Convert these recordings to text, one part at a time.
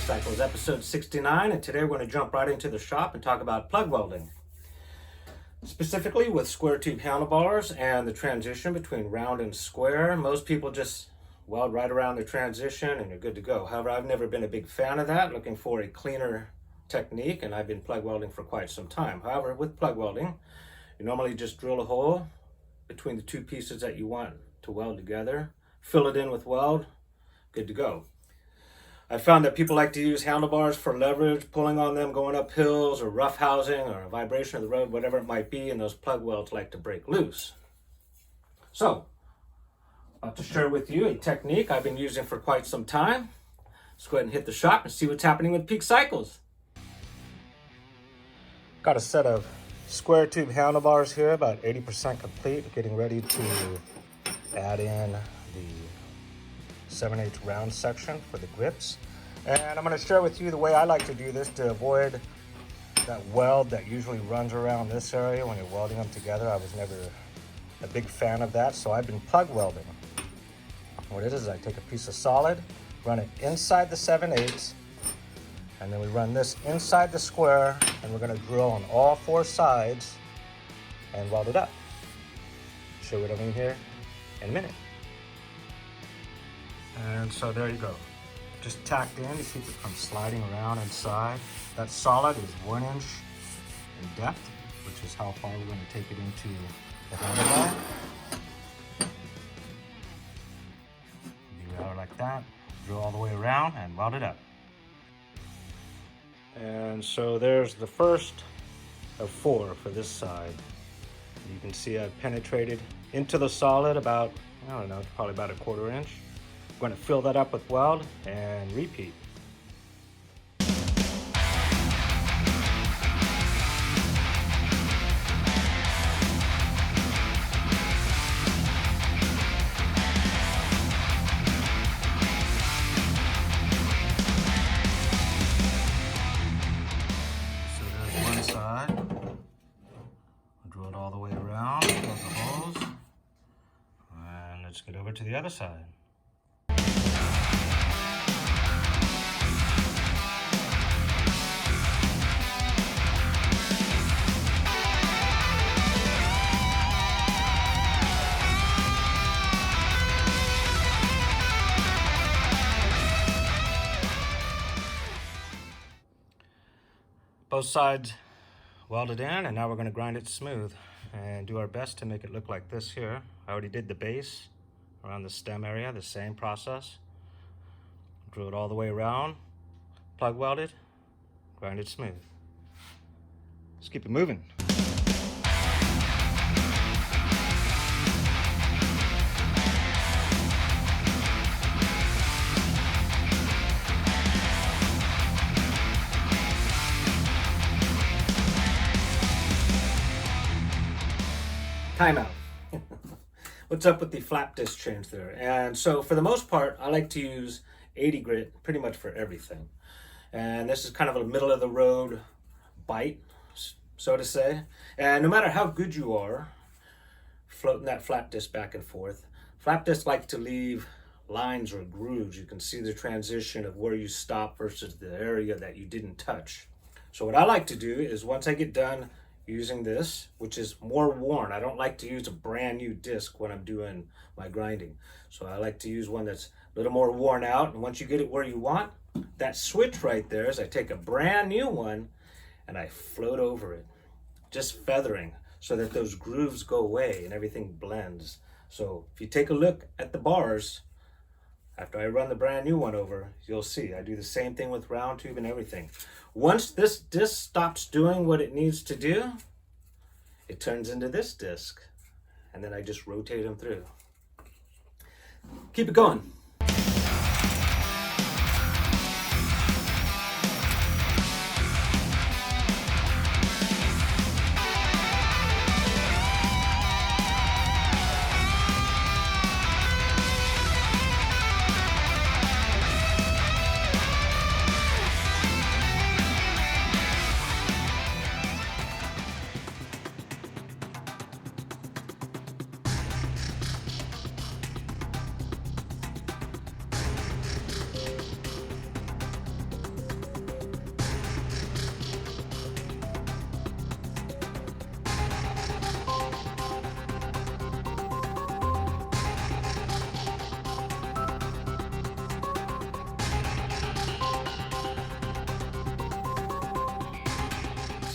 Cycles, episode 69, and today we're going to jump right into the shop and talk about plug welding. Specifically with square tube handlebars and the transition between round and square. Most people just weld right around the transition and you're good to go. However, I've never been a big fan of that, looking for a cleaner technique, and I've been plug welding for quite some time. However, with plug welding, you normally just drill a hole between the two pieces that you want to weld together, fill it in with weld, good to go. I found that people like to use handlebars for leverage, pulling on them, going up hills or rough housing or vibration of the road, whatever it might be, and those plug welds like to break loose. So, about to share with you a technique I've been using for quite some time. Let's go ahead and hit the shop and see what's happening with Peak Cycles. Got a set of square tube handlebars here, about 80% complete, getting ready to add in the 7/8 round section for the grips. And I'm going to share with you the way I like to do this to avoid that weld that usually runs around this area when you're welding them together. I was never a big fan of that, so I've been plug welding. What it is I take a piece of solid, run it inside the 7/8, and then we run this inside the square, and we're going to drill on all four sides and weld it up. Show what I mean here in a minute. And so there you go. Just tacked in to keep it from sliding around inside. That solid is 1 inch in depth, which is how far we're going to take it into the handlebar. Do it like that. Drill all the way around and weld it up. And so there's the first of 4 for this side. You can see I've penetrated into the solid about, I don't know, probably about 1/4 inch. I'm going to fill that up with weld and repeat. So there's one side. I'll drill it all the way around, fill the holes, and let's get over to the other side. Both sides welded in, and now we're going to grind it smooth and do our best to make it look like this here. I already did the base around the stem area, the same process. Drill it all the way around, plug weld it, grind it smooth. Let's keep it moving. Timeout. What's up with the flap disc change there? And so for the most part, I like to use 80 grit pretty much for everything. And this is kind of a middle of the road bite, so to say. And no matter how good you are floating that flap disc back and forth, flap discs like to leave lines or grooves. You can see the transition of where you stop versus the area that you didn't touch. So what I like to do is once I get done using this, which is more worn. I don't like to use a brand new disc when I'm doing my grinding. So I like to use one that's a little more worn out. And once you get it where you want, that switch right there is I take a brand new one and I float over it, just feathering so that those grooves go away and everything blends. So if you take a look at the bars, after I run the brand new one over, you'll see I do the same thing with round tube and everything. Once this disc stops doing what it needs to do, it turns into this disc. And then I just rotate them through. Keep it going.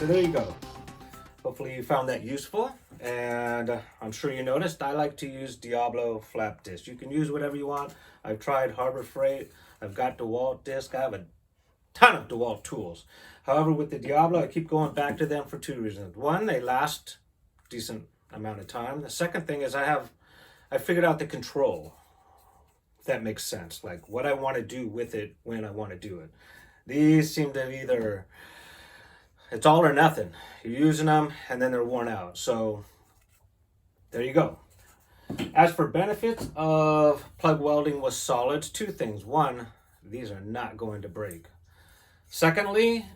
So there you go. Hopefully you found that useful, and I'm sure you noticed I like to use Diablo flap disc. You can use whatever you want. I've tried Harbor Freight, I've got DeWalt disc, I have a ton of DeWalt tools. However, with the Diablo, I keep going back to them for two reasons. One, they last a decent amount of time. The second thing is I figured out the control, if that makes sense, like what I want to do with it when I want to do it. These seem to either, it's all or nothing. You're using them and then they're worn out. So there you go. As for benefits of plug welding with solids, two things. One, these are not going to break. Secondly,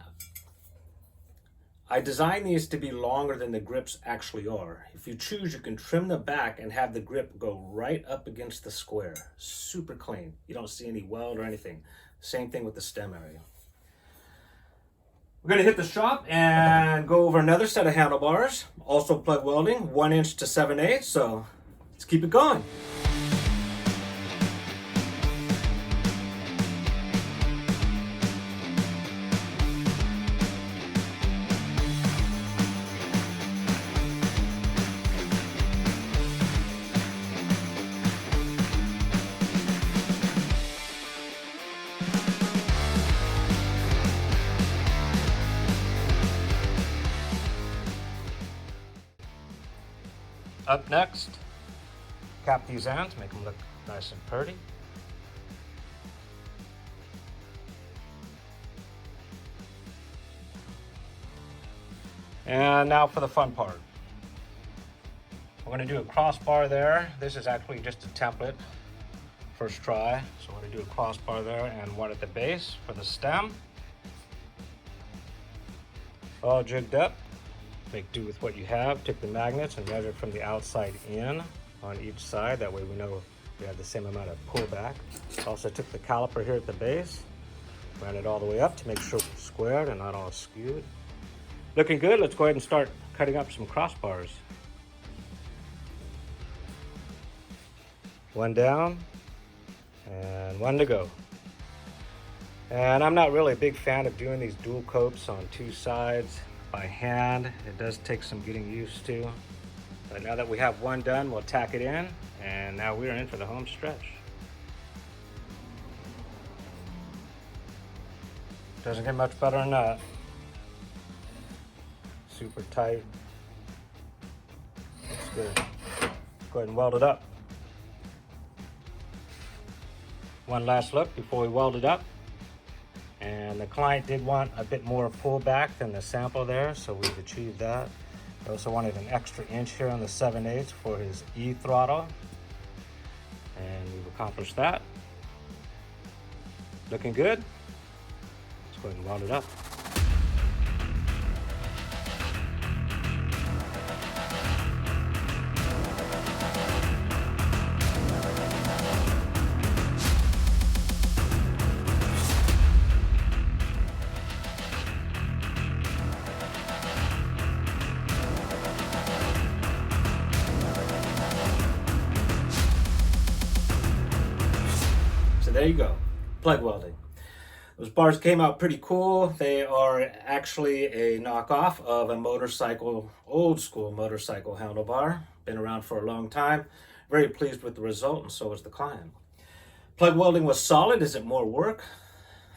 I designed these to be longer than the grips actually are. If you choose, you can trim the back and have the grip go right up against the square. Super clean. You don't see any weld or anything. Same thing with the stem area. We're going to hit the shop and go over another set of handlebars. Also plug welding, 1 inch to 7/8. So let's keep it going. Up next, cap these ends, make them look nice and pretty. And now for the fun part. We're going to do a crossbar there. This is actually just a template, first try. So we're going to do a crossbar there and one at the base for the stem. All jigged up. Make do with what you have. Take the magnets and measure from the outside in on each side. That way we know we have the same amount of pullback. Also took the caliper here at the base, ran it all the way up to make sure it's squared and not all skewed. Looking good. Let's go ahead and start cutting up some crossbars. One down and one to go. And I'm not really a big fan of doing these dual copes on two sides by hand. It does take some getting used to. But now that we have one done, we'll tack it in, and now we're in for the home stretch. Doesn't get much better than that. Super tight. Looks good. Go ahead and weld it up. One last look before we weld it up. And the client did want a bit more pullback than the sample there, so we've achieved that. I also wanted an extra inch here on the 7/8 for his E throttle, and we've accomplished that. Looking good. Let's go ahead and weld it up. There you go, plug welding. Those bars came out pretty cool. They are actually a knockoff of a motorcycle, old school motorcycle handlebar. Been around for a long time. Very pleased with the result, and so is the client. Plug welding was solid. Is it more work?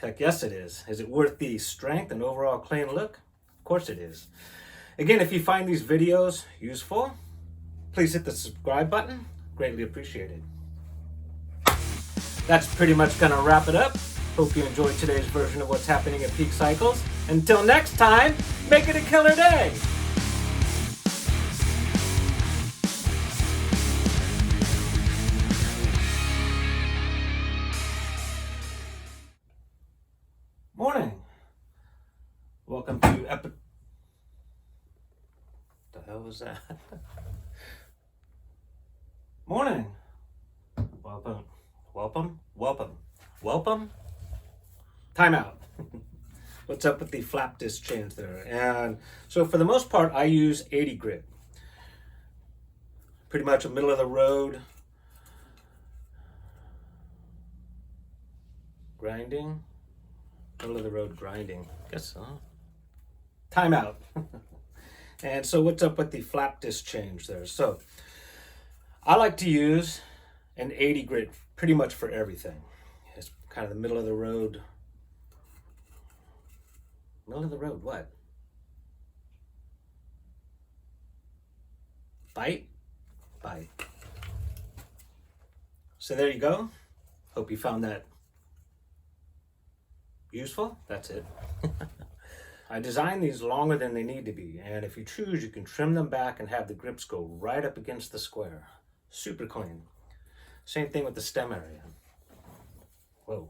Heck yes it is. Is it worth the strength and overall clean look? Of course it is. Again, if you find these videos useful, please hit the subscribe button. Greatly appreciated. That's pretty much going to wrap it up. Hope you enjoyed today's version of what's happening at Peak Cycles. Until next time, make it a killer day! Morning. Welcome to the hell was that? Morning. Welcome. Time out. What's up with the flap disc chains there? And so for the most part, I use 80 grit. Pretty much a middle of the road grinding. Middle of the road grinding. Guess so. time out. And so what's up with the flap disc change there? So I like to use an 80 grit pretty much for everything. It's kind of the middle of the road. Middle of the road, what? Bite? Bite. So there you go. Hope you found that useful. That's it. I designed these longer than they need to be, and if you choose, you can trim them back and have the grips go right up against the square. Super clean. Same thing with the stem area. Whoa.